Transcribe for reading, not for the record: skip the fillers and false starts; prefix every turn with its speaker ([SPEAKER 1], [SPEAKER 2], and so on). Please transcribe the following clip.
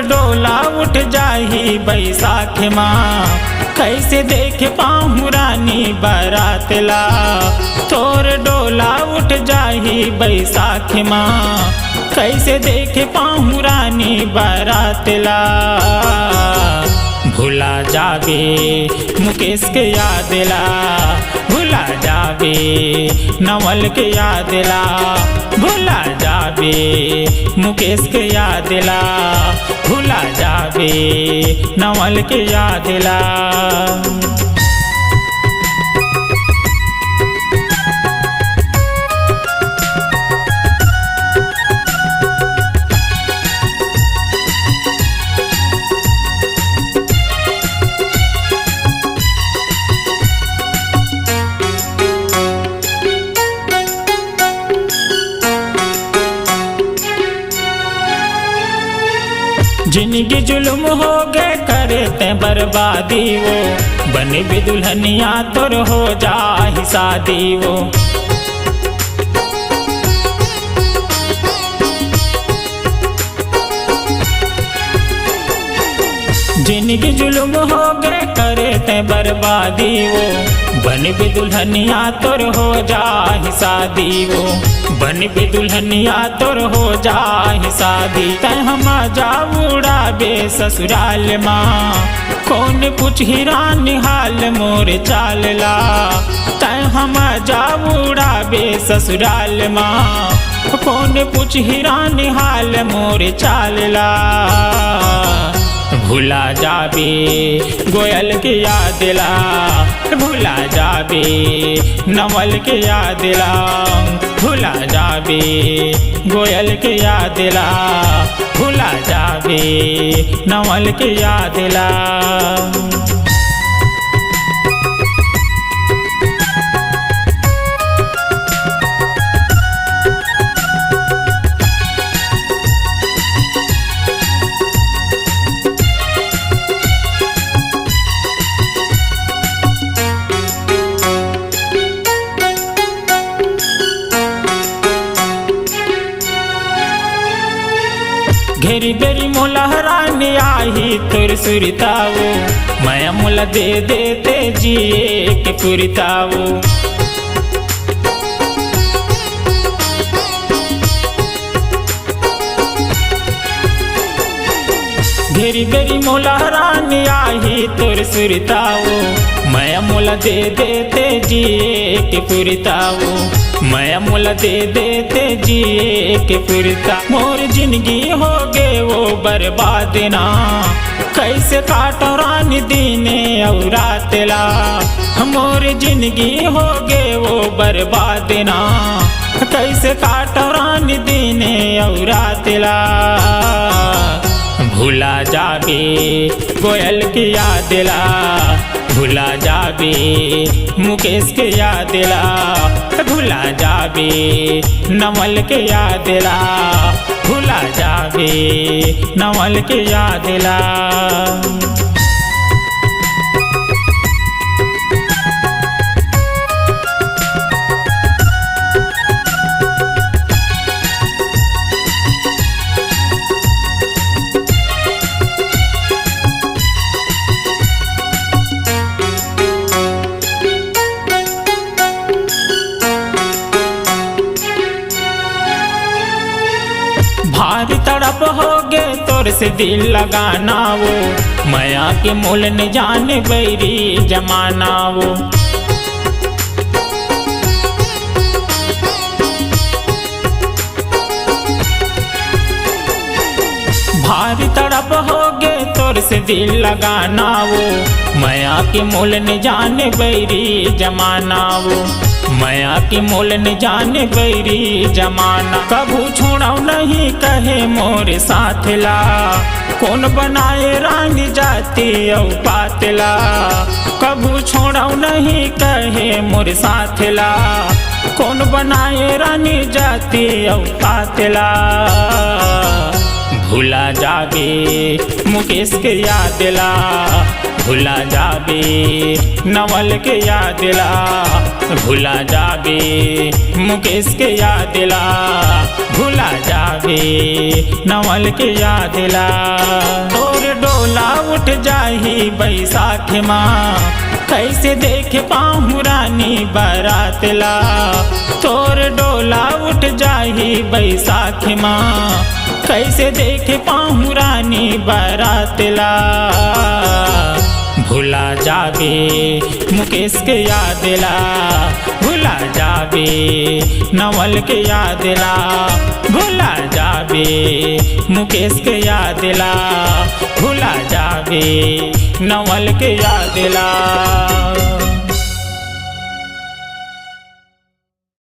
[SPEAKER 1] डोला उठ जाही बैसाख माँ, कैसे देख पाऊँ रानी बारातला। तोर डोला उठ जाही बैसाख माँ, कैसे देख पाऊँ रानी बारातला। भुला जाबे मुकेश के यादला, भुला जाबे नवल के यादला, भुला जाबे मुकेश के यादला, भुला जाबे नवल के यादला। जिंदगी जुल्म हो गए करते बर्बादी वो, बन भी दुल्हनिया तोर हो जाही शादी वो। जिंदगी जुल्म हो गए करते बर्बादी वो, बन भी दुल्हनिया तोर हो जाही शादी वो, बन भी दुल्हनिया तोर हो जाही शादी। तय हम जाऊड़ाबे ससुराल माँ, कौन पूछ रानी हाल मोर चालला। तय हम जाऊड़ाबे ससुराल माँ, कौन पूछ रानी हाल मोर चालला। भुला जाबे गोयल के यादला, भुला जाबे नवल के यादला, भुला जाबे गोयल के यादला, भुला जाबे नवल के यादला। घेरी बेरी मोला हराने आही तोर सुरताओ, मैं मोला दे देते जिए के पुरताओ। घेरी बेरी मोला हराने आही तोर सुरताओ, मैं मोला दे देते जिए के पुरताओ, मैं मोला दे देते जिए के पुरता। मोर जिंदगी हो गए वो बर्बाद ना, कैसे काटो रानी दीने और रातला। मोर जिंदगी हो गए वो बर्बाद ना, कैसे काटो रानी दीने और रातला। भुला जाबे गोयल के यादला, भुला जाबे मुकेश के यादला, भुला जाबे नवल के यादला, भुला जाबे नवल के यादला। भारी तड़प हो गए तोर से दिल लगाना वो, माया के मोल न जाने बैरी जमाना वो। भारी तड़प हो गए तोर से दिल लगाना वो, माया के मोल न जाने बैरी जमाना वो, माया की मोल न जाने बैरी जमाना। कभू छोड़ो नहीं कहे मोर साथला, कौन बनाए रानी जाती औ पातला। कभू छोड़ो नहीं कहे मोर साथला, कौन बनाए रानी जाती औ पातला। भुला जाबे मुकेश के यादला, भुला जाबे नवल के यादला, भुला जाबे मुकेश के यादला, भुला जाबे जाबे नवल के यादला। तोर डोला उठ जाही बैसाख माँ कैसे देख पाहु रानी बारातला। तोर डोला उठ जाही बैसाख माँ कैसे देख पाहु रानी बारातला। भुला जाबे मुकेश के यादला, भुला जाबे नवल के यादला, भुला जाबे मुकेश के यादला, भुला जाबे नवल के यादला।